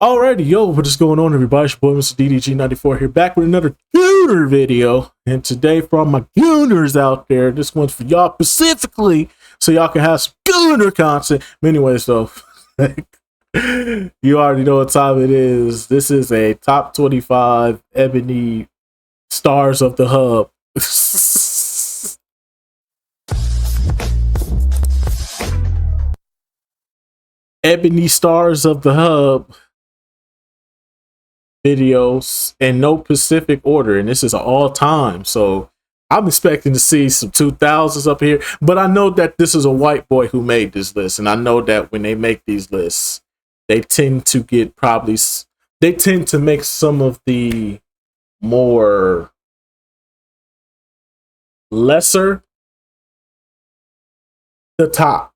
Alrighty, yo, what is going on, everybody? It's your boy, Mr. DDG94 here, back with another Gooner video. And today, for all my Gooners out there, this one's for y'all specifically, so y'all can have some Gooner content. But anyways, though, you already know what time it is. This is a top 25 Ebony Stars of the Hub. Ebony Stars of the Hub videos in no specific order, and this is all time, so I'm expecting to see some 2000s up here. But I know that this is a white boy who made this list, and I know that when they make these lists, they tend to make some of the more lesser the top,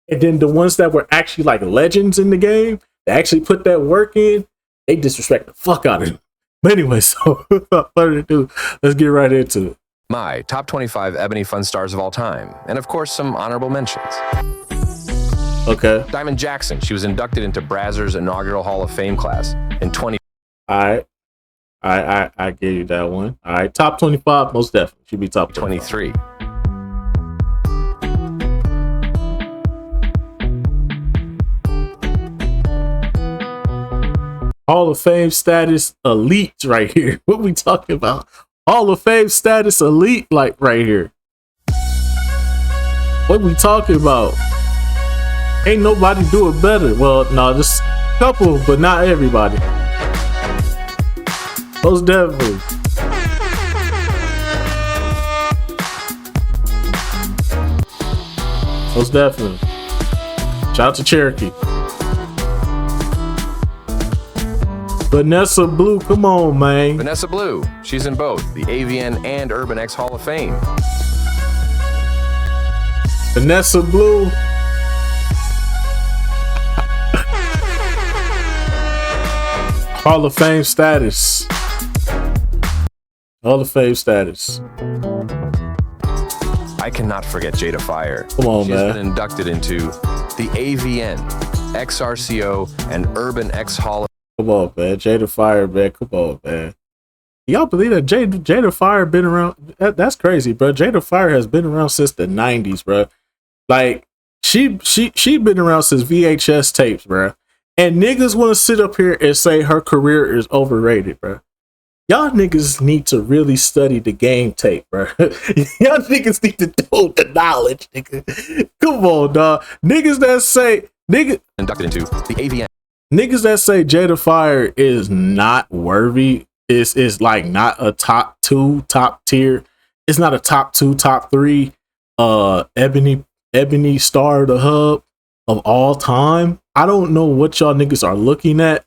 and then the ones that were actually like legends in the game, they actually put that work in, they disrespect the fuck out of him. But anyway, so without further ado, let's get right into it. My top 25 Ebony Fun Stars of all time, and of course some honorable mentions. Okay. Diamond Jackson, she was inducted into Brazzers inaugural Hall of Fame class in 20. Alright. I gave you that one. Alright, top 25, most definitely. Should be top 23. Hall of Fame status elite right here. What we talking about? Hall of Fame status elite, like right here. What we talking about? Ain't nobody do it better. Well, no, just a couple, but not everybody. Most definitely. Most definitely. Shout out to Cherokee. Vanessa Blue, come on, man. Vanessa Blue, she's in both the AVN and Urban X Hall of Fame. Vanessa Blue. Hall of Fame status. Hall of Fame status. I cannot forget Jada Fire. Come on, She's man. been inducted into the AVN, XRCO, and Urban X Hall of Come on, man. Jada Fire, man. Come on, man. Y'all believe that Jada Fire been around? That's crazy, bro. Jada Fire has been around since the 90s, bro. Like, she been around since VHS tapes, bro. And niggas want to sit up here and say her career is overrated, bro. Y'all niggas need to really study the game tape, bro. Y'all niggas need to do the knowledge, nigga. Come on, dog. Niggas that say, inducted into the AVN. Niggas that say Jada Fire is not worthy, is like not a top 2, top tier. It's not a top 2, top 3 Ebony Star of the Hub of all time. I don't know what y'all niggas are looking at,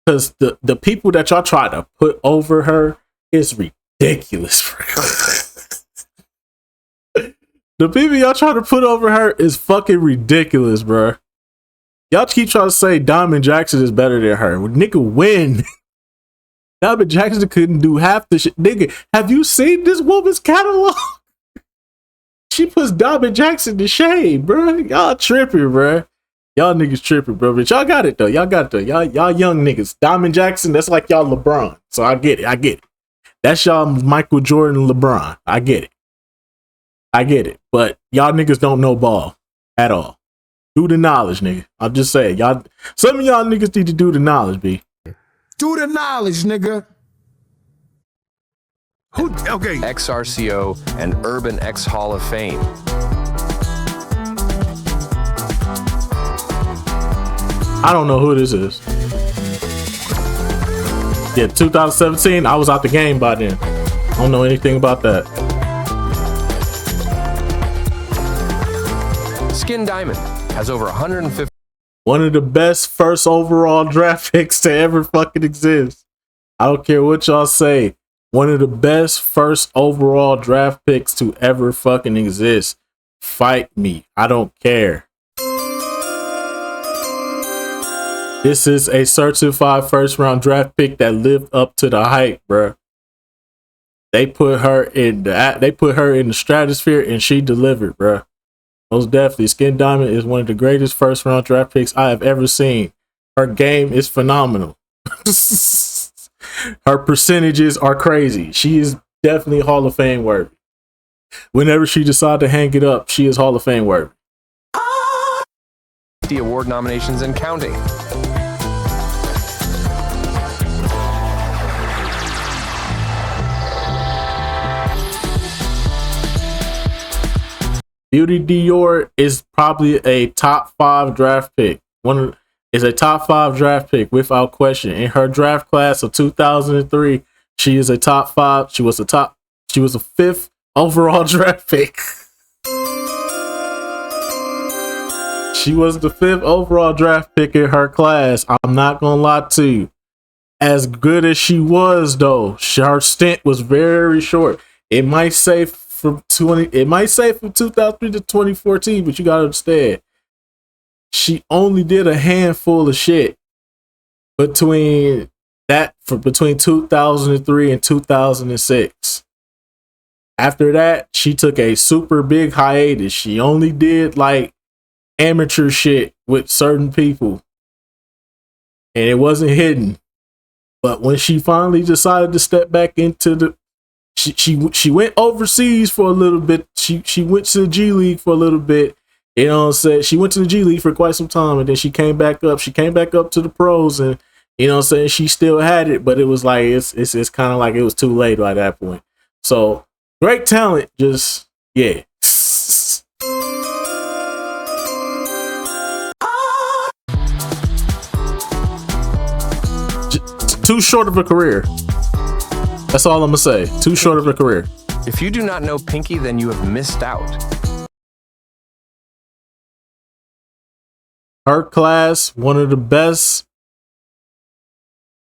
because the people that y'all try to put over her is ridiculous. The people y'all try to put over her is fucking ridiculous, bro. Y'all keep trying to say Diamond Jackson is better than her. Nigga, win. Diamond Jackson couldn't do half the shit. Nigga, have you seen this woman's catalog? She puts Diamond Jackson to shame, bro. Y'all tripping, bro. Y'all niggas tripping, bro. But y'all got it, though. Y'all got it, though. Y'all young niggas. Diamond Jackson, that's like y'all LeBron. So I get it. That's y'all Michael Jordan, LeBron. I get it. But y'all niggas don't know ball at all. Do the knowledge, nigga. I'm just saying, y'all. Some of y'all niggas need to do the knowledge, B. Do the knowledge, nigga. Who? Okay. XRCO and Urban X Hall of Fame. I don't know who this is. Yeah, 2017. I was out the game by then. I don't know anything about that. Skin Diamond has over 150. One of the best first overall draft picks to ever fucking exist. I don't care what y'all say. One of the best first overall draft picks to ever fucking exist. Fight me. I don't care. This is a certified first round draft pick that lived up to the hype, bruh. They put her in the stratosphere and she delivered, bruh. Most definitely, Skin Diamond is one of the greatest first round draft picks I have ever seen. Her game is phenomenal. Her percentages are crazy. She is definitely Hall of Fame worthy. Whenever she decides to hang it up, she is Hall of Fame worthy. The award nominations and counting. Beauty Dior is probably a top 5 draft pick. Is a top 5 draft pick without question. In her draft class of 2003, she is a top 5. She was a 5th overall draft pick. She was the 5th overall draft pick in her class. I'm not gonna lie to you. As good as she was, though, her stint was very short. It might say from 2003 to 2014, but you gotta understand, she only did a handful of shit between 2003 and 2006. After that, she took a super big hiatus. She only did like amateur shit with certain people, and it wasn't hidden. But when she finally decided to step back into the, she went overseas for a little bit. She went to the G League for a little bit. You know what I'm saying? She went to the G League for quite some time, and then she came back up. She came back up to the pros, and you know what I'm saying? She still had it, but it was like it's kind of like it was too late by that point. So great talent, just yeah. Too short of a career. That's all I'm gonna say. Too short of a career. If you do not know Pinky, then you have missed out. Her class, one of the best,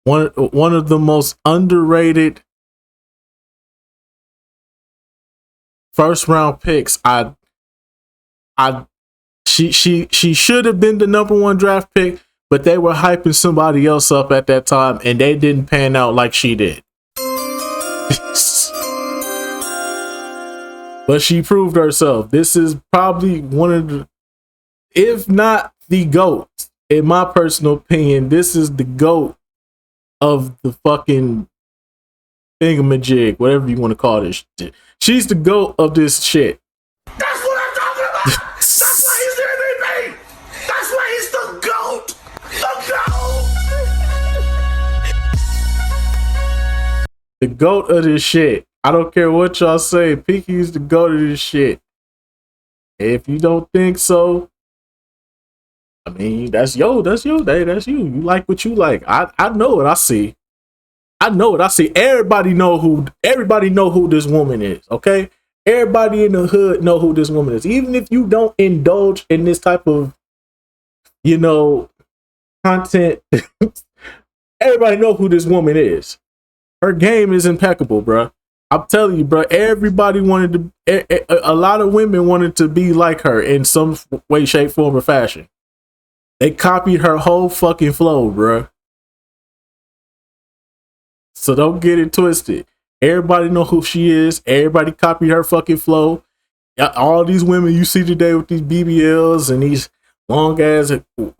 one of the most underrated first round picks. She should have been the #1 draft pick, but they were hyping somebody else up at that time, and they didn't pan out like she did. But she proved herself. This is probably one of the, if not the GOAT, in my personal opinion, this is the GOAT of the fucking thingamajig, whatever you want to call this shit. She's the GOAT of this shit. That's what I'm talking about. That's why he's the MVP. That's why he's the GOAT. The GOAT. The GOAT of this shit. I don't care what y'all say. Pinky's the GOAT of this shit. If you don't think so, I mean, that's your day. That's you. You like what you like. I know what I see. I know what I see. Everybody know who this woman is. Okay, everybody in the hood know who this woman is. Even if you don't indulge in this type of, content, everybody know who this woman is. Her game is impeccable, bro. I'm telling you, bro. Everybody wanted to. A lot of women wanted to be like her in some way, shape, form, or fashion. They copied her whole fucking flow, bro. So don't get it twisted. Everybody know who she is. Everybody copied her fucking flow. All these women you see today with these BBLs and these long ass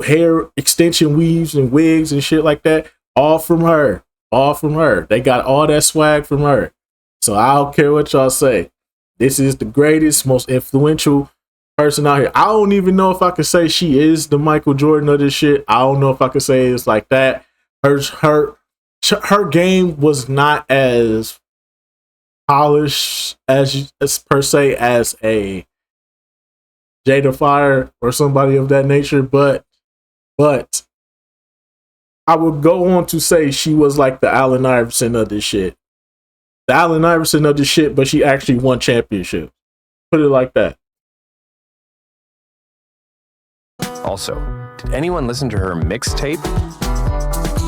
hair extension weaves and wigs and shit like that, all from her. All from her. They got all that swag from her. So I don't care what y'all say. This is the greatest, most influential person out here. I don't even know if I could say she is the Michael Jordan of this shit. I don't know if I could say it's like that. Her game was not as polished as per se as a Jada Fire or somebody of that nature, but I would go on to say she was like the Allen Iverson of this shit. The Allen Iverson of this shit, but she actually won championship. Put it like that. Also, did anyone listen to her mixtape?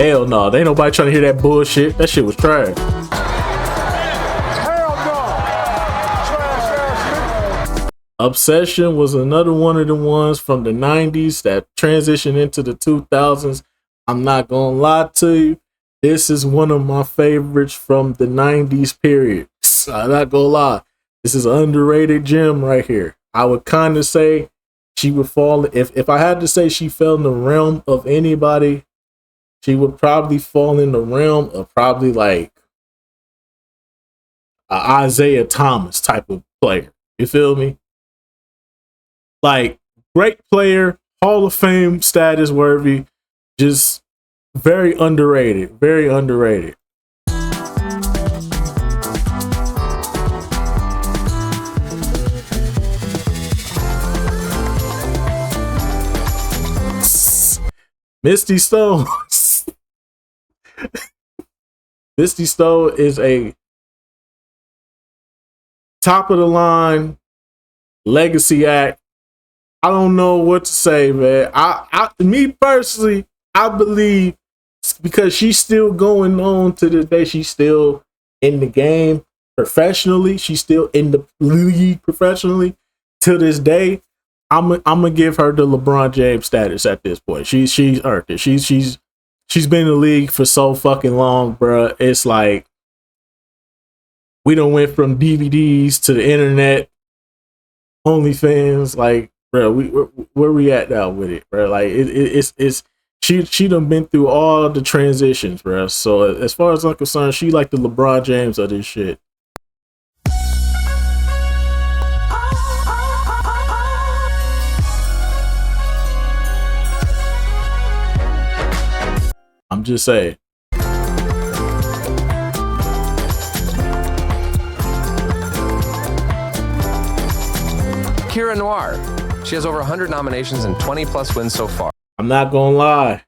Hell no, they ain't nobody trying to hear that bullshit. That shit was trash. Hell no. Trash. Obsession was another one of the ones from the 90s that transitioned into the 2000s. I'm not gonna lie to you. This is one of my favorites from the 90s period. I'm not gonna lie. This is an underrated gem right here. I would kind of say she would fall, if I had to say she fell in the realm of anybody she would probably fall in the realm of probably like a Isaiah Thomas type of player. You feel me? Like, great player, Hall of Fame status worthy, just very underrated. Very underrated. Misty Stone. Misty Stone is a top of the line legacy act. I don't know what to say, man. Me personally, I believe because she's still going on to this day, she's still in the game professionally. She's still in the league professionally to this day. I'm gonna give her the LeBron James status at this point. She's earned it. She's been in the league for so fucking long, bro. It's like we done went from DVDs to the internet, OnlyFans. Like, bro, where we at now with it, bro? Like, it's she done been through all the transitions, bro. So as far as I'm concerned, she like the LeBron James of this shit. I'm just saying. Kira Noir. She has over 100 nominations and 20 plus wins so far. I'm not gonna lie.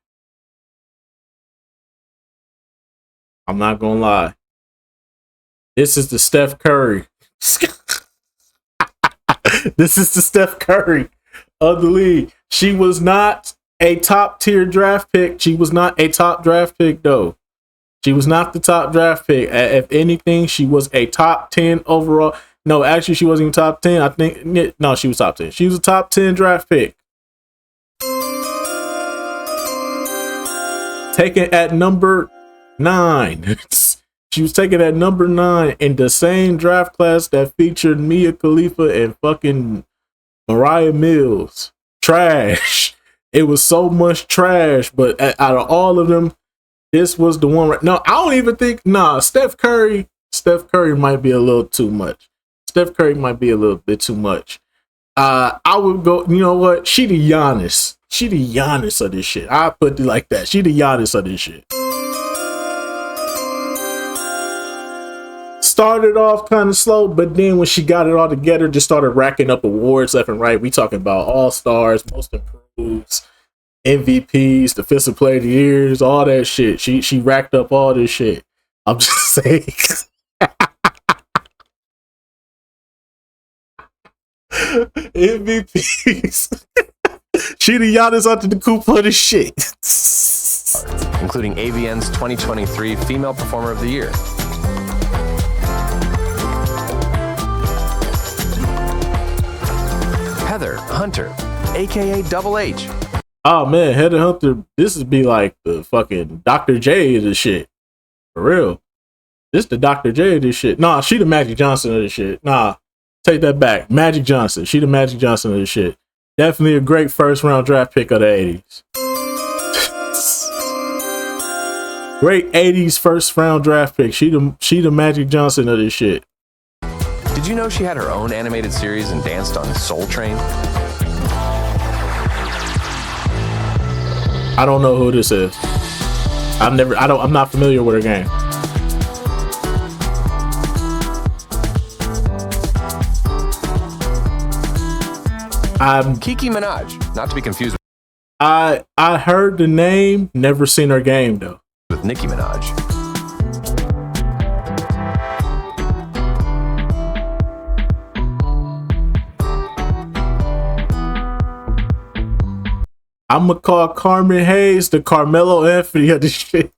I'm not gonna lie. This is the Steph Curry. This is the Steph Curry of the league. She was not a top tier draft pick. She was not a top draft pick, though. She was not the top draft pick. If anything, she was a top 10 overall. No, actually, she wasn't even top 10. I think, no, she was top 10. She was a top 10 draft pick. Taken at number 9. She was taken at number 9 in the same draft class that featured Mia Khalifa and fucking Mariah Mills. Trash. It was so much trash, but out of all of them, this was the one. No, I don't even think. Nah, Steph Curry might be a little too much. Steph Curry might be a little bit too much. I would go. You know what? She the Giannis. She the Giannis of this shit. I put it like that. She the Giannis of this shit. Started off kind of slow, but then when she got it all together, just started racking up awards left and right. We talking about All-Stars, Most Improved, MVPs, Defensive Player of the Years, all that shit. She racked up all this shit. I'm just saying. MVPs. She the Giannis under the coop of this shit. Including AVN's 2023 Female Performer of the Year. Heather Hunter, aka Double H. Oh man, Heather Hunter, this would be like the fucking Dr. J of this shit. For real. This the Dr. J of this shit. Nah, she the Magic Johnson of this shit. Nah, take that back. Magic Johnson. She the Magic Johnson of this shit. Definitely a great first round draft pick of the 80s. Great 80s first round draft pick. She the Magic Johnson of this shit. Did you know she had her own animated series and danced on Soul Train? I don't know who this is. I'm not familiar with her game. Kiki Minaj, not to be confused I heard the name, never seen her game though. with Nicki Minaj. I'm gonna call Carmen Hayes the Carmelo Anthony of this shit.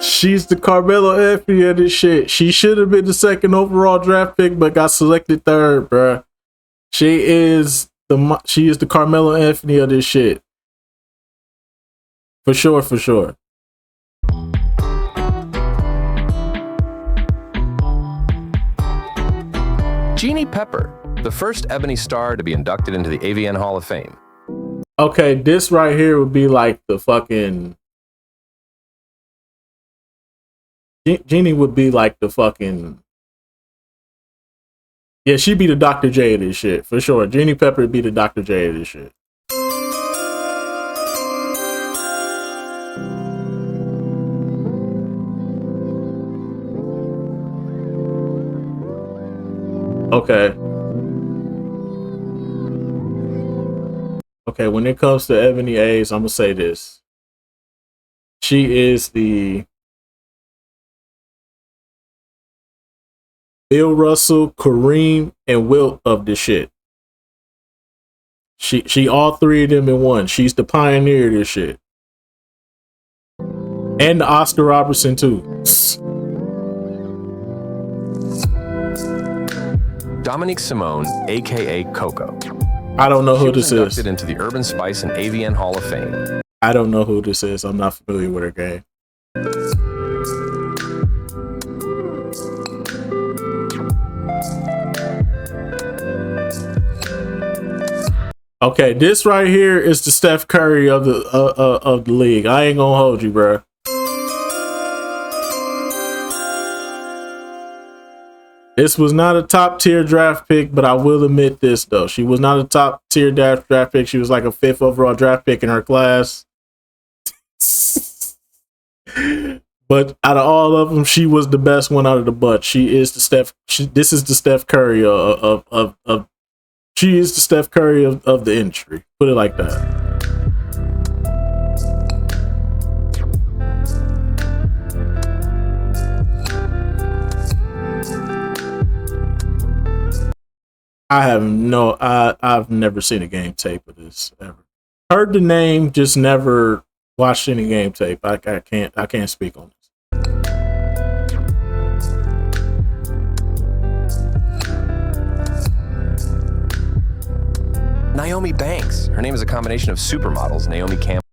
She's the Carmelo Anthony of this shit. She should have been the second overall draft pick, but got selected third, bruh. She is the Carmelo Anthony of this shit. For sure, for sure. Jeannie Pepper, the first Ebony star to be inducted into the AVN Hall of Fame. Okay, this right here would be like the fucking Jeannie would be like the fucking yeah. She'd be the Dr. J of this shit for sure. Jeannie Pepper would be the Dr. J of this shit. Okay. Okay, when it comes to Ebony A's, I'm gonna say this. She is the Bill Russell, Kareem, and Wilt of this shit. She all three of them in one. She's the pioneer of this shit. And the Oscar Robertson too. Dominique Simone, aka Coco. I don't know who this is. She was inducted into the Urban Spice and AVN Hall of Fame. I don't know who this is. I'm not familiar with her game. Okay, this right here is the Steph Curry of the league. I ain't gonna hold you, bro. This was not a top tier draft pick, but I will admit this though. She was not a top tier draft pick. She was like a 5th overall draft pick in her class. But out of all of them, she was the best one out of the bunch. She is the Steph. This is the Steph Curry of she is the Steph Curry of the industry. Put it like that. I've never seen a game tape of this ever. Heard the name, just never watched any game tape. I can't speak on this. Naomi Banks. Her name is a combination of supermodels. Naomi Campbell.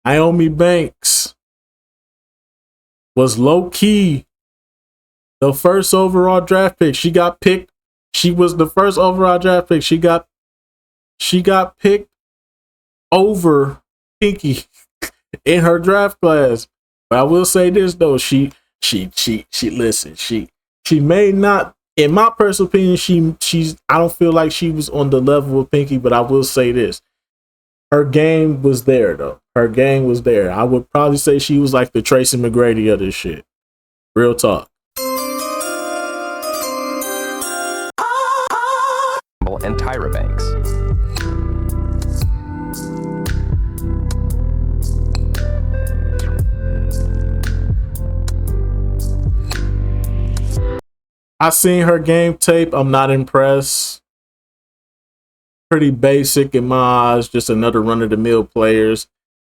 Naomi Banks was low key the first overall draft pick. She got picked. She was the first overall draft pick. She got picked over Pinky in her draft class. But I will say this though, she listen, she may not, in my personal opinion, she's I don't feel like she was on the level of Pinky, but I will say this. Her game was there though. Her game was there. I would probably say she was like the Tracy McGrady of this shit. Real talk. And Tyra Banks. I seen her game tape. I'm not impressed. Pretty basic in my eyes. Just another run-of-the-mill players.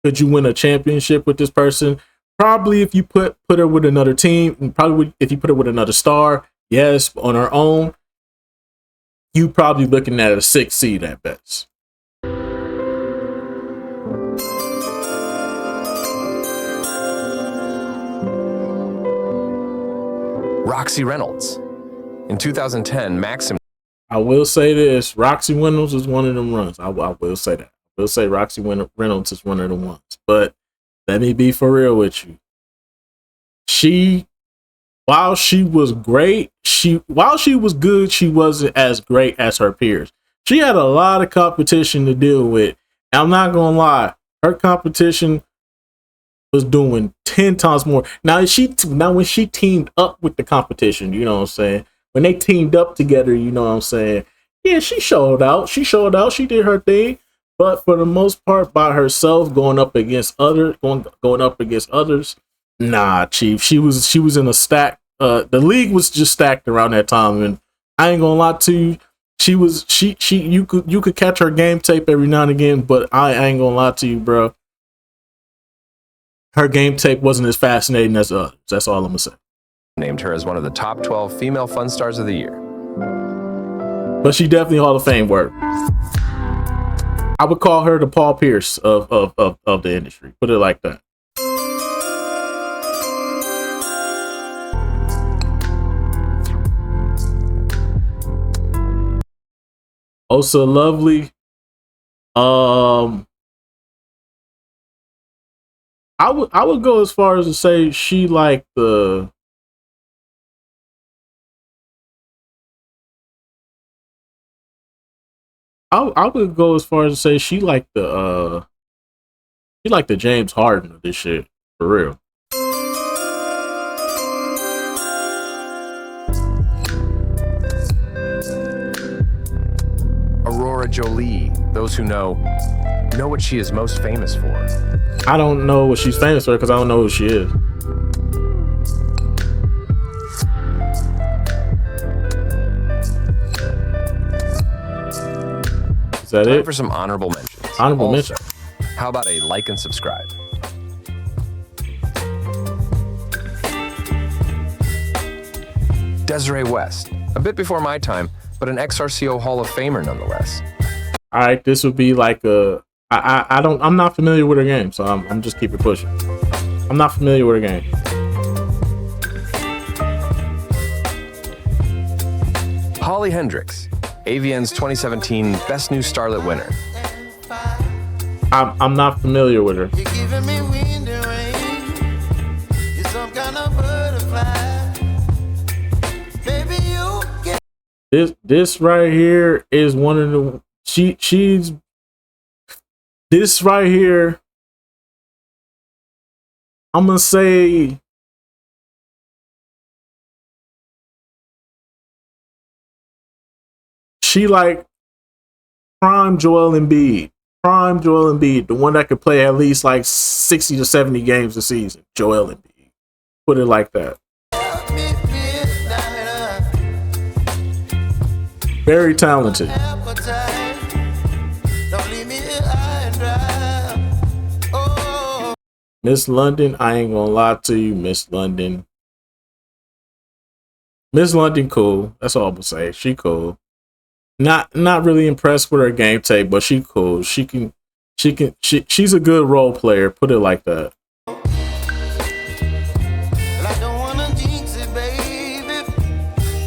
Could you win a championship with this person? Probably if you put her with another team. Probably if you put her with another star. Yes, on her own. You probably looking at a 6 seed at best. Roxy Reynolds. In 2010, Maxim. I will say this. Roxy Reynolds is one of them runs. I will say that. I will say Roxy Reynolds is one of the ones. But let me be for real with you. While she was great, while she was good, she wasn't as great as her peers. She had a lot of competition to deal with. And I'm not gonna lie, her competition was doing 10 times more. Now when she teamed up with the competition, you know what I'm saying? When they teamed up together, you know what I'm saying? Yeah, she showed out. She did her thing. But for the most part, by herself, going up against others, nah, Chief. She was in a stack. The league was just stacked around that time, and I ain't gonna lie to you. You could catch her game tape every now and again, but I ain't gonna lie to you, bro. Her game tape wasn't as fascinating as others. That's all I'm gonna say. Named her as one of the top 12 female fun stars of the year. But she definitely Hall of Fame work. I would call her the Paul Pierce of the industry. Put it like that. Osa Lovely. Um, I would go as far as to say she like the. I would go as far as to say she like the James Harden of this shit for real. Aurora Jolie. Those who know what she is most famous for. I don't know what she's famous for because I don't know who she is. Is that Time it? for some honorable mentions. Honorable mention. How about a like and subscribe? Desiree West. A bit before my time, but an XRCO Hall of Famer nonetheless. All right, this would be like I'm not familiar with her game, so I'm just keep it pushing. I'm not familiar with her game. Holly Hendricks, AVN's 2017 Best New Starlet winner. I'm not familiar with her. You're giving me wind and rain. You're some kind of butterfly. Baby, you get This right here is one of the she's this right here. I'm gonna say she like prime Joel Embiid. Prime Joel Embiid, the one that could play at least like 60 to 70 games a season. Joel Embiid. Put it like that. me midnight. Very talented. Appetite. Don't leave me here high and dry. Oh, Miss London, I ain't gonna lie to you, Miss London. Miss London, cool. That's all I'm gonna say. She cool. Not really impressed with her game tape, but she cool. She's a good role player. Put it like that. well, I don't wanna jinx it, baby.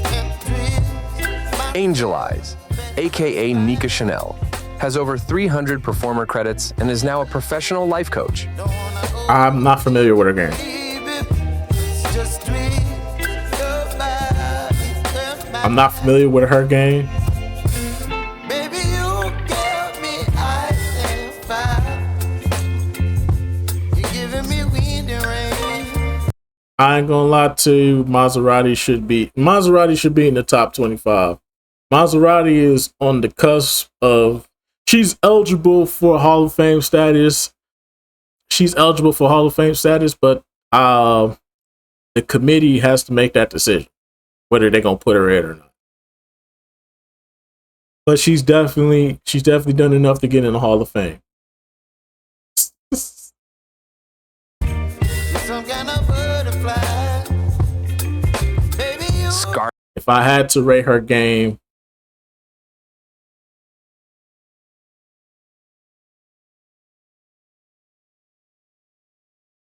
And twist my Angel Eyes, aka Nika Chanel, has over 300 performer credits and is now a professional life coach. don't wanna go, I'm not familiar with her game. baby. It's just twist your body and my I'm not familiar with her game. baby, you give me ice and fire. You're giving me wind and rain. I ain't gonna lie to you. Maserati should be in the top 25. Maserati is on the cusp of. She's eligible for Hall of Fame status. But the committee has to make that decision whether they're gonna put her in or not. But she's definitely done enough to get in the Hall of Fame. You're some kind of butterfly. Baby, you Scar If I had to rate her game,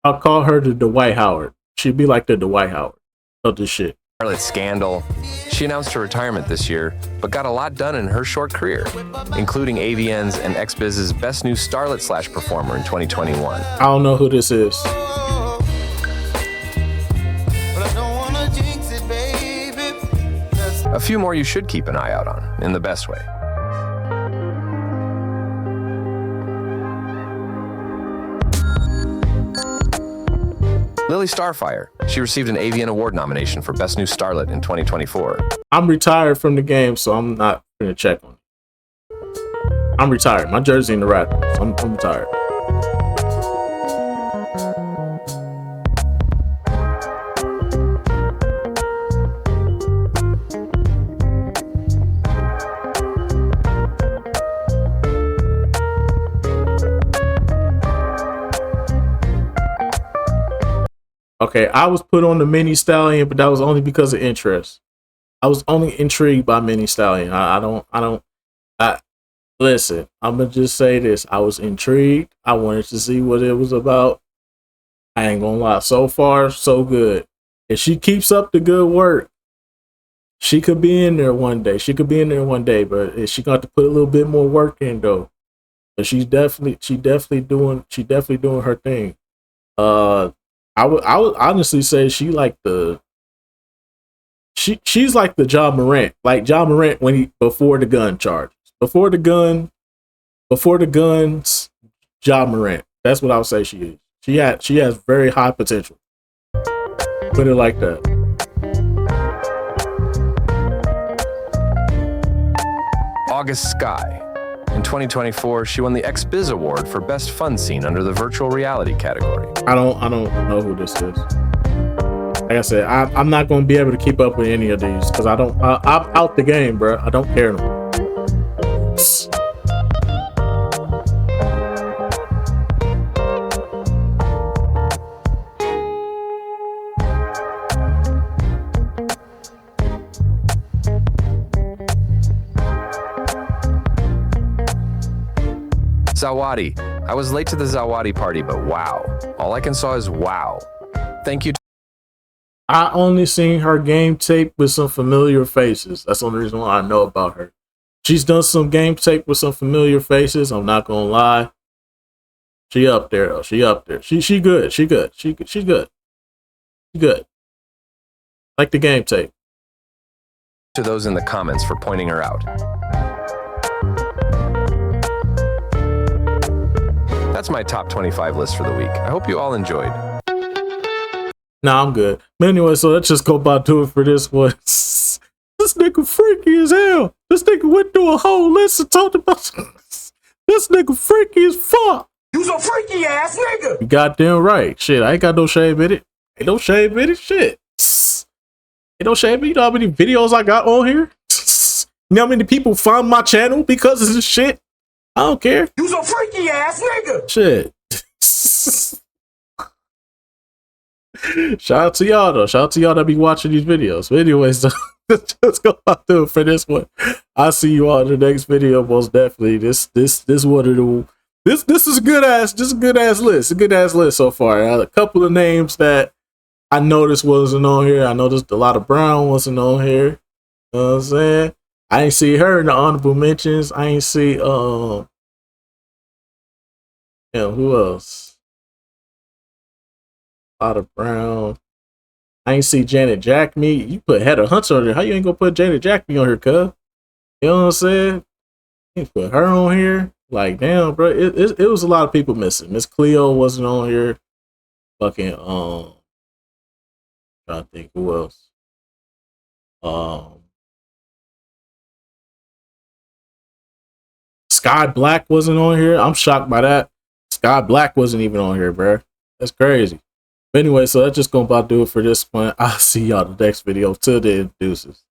I'll call her the Dwight Howard. She'd be like the Dwight Howard of this shit. Scarlet Scandal. She announced her retirement this year, but got a lot done in her short career, including AVN's and XBiz's Best New Starlet / Performer in 2021. I don't know who this is. oh. But I don't wanna jinx it, baby. Just A few more you should keep an eye out on, in the best way. Lily Starfire. She received an AVN Award nomination for Best New Starlet in 2024. I'm retired from the game, so I'm not gonna check on it. I'm retired. My jersey in the Raptors. I'm retired. Okay, I was put on the Mini Stallion, but that was only because of interest. I was only intrigued by Mini Stallion. I listen, I'm gonna just say this. I was intrigued. I wanted to see what it was about. I ain't gonna lie. So far, so good. If she keeps up the good work, she could be in there one day. But is she got to put a little bit more work in though? but she's definitely doing her thing. I would honestly say she's like the Ja Morant, like Ja Morant before the gun charges, before the guns, Ja Morant. That's what I would say she is. She has very high potential. Put it like that. August Sky. In 2024, she won the XBiz Award for Best Fun Scene under the Virtual Reality category. I don't know who this is. Like I said, I'm not going to be able to keep up with any of these because I'm out the game, bro. I don't care no more. Zawadi. I was late to the Zawadi party, but wow. All I can saw is wow. Thank you. I only seen her game tape with some familiar faces. That's the only reason why I know about her. She's done some game tape with some familiar faces. I'm not gonna lie. She up there though. She up there. She good. She's good. She's good. She good. Like the game tape. To those in the comments for pointing her out. That's my top 25 list for the week. I hope you all enjoyed. Nah, I'm good. But anyway, so let's just go about to it for this one. This nigga freaky as hell. This nigga went through a whole list and talked about this nigga freaky as fuck. You's a freaky ass nigga. You goddamn right. Shit, I ain't got no shame in it. Ain't no shame in it. Shit. Ain't no shame in it. You know how many videos I got on here? You know how many people found my channel because of this shit? I don't care. You's a freaky ass nigga. Shit. Shout out to y'all though. Shout out to y'all that be watching these videos. But anyways, let's go out there for this one. I'll see you all in the next video. Most definitely. This one of the this is a good ass list. A good ass list so far. A couple of names that I noticed wasn't on here. I noticed a lot of Brown wasn't on here. You know what I'm saying? I ain't see her in the honorable mentions. I ain't see who else? A lot of Brown. I ain't see Janet Jackme. You put Heather Hunter on there. How you ain't gonna put Janet Jackme on here, cuz? You know what I'm saying? You put her on here. Like, damn, bro. It was a lot of people missing. Miss Cleo wasn't on here. Fucking trying to think who else. Sky Black wasn't on here. I'm shocked by that. Sky Black wasn't even on here, bro. That's crazy. But anyway, so that's just gonna about do it for this one. I'll see y'all in the next video. Till then, deuces.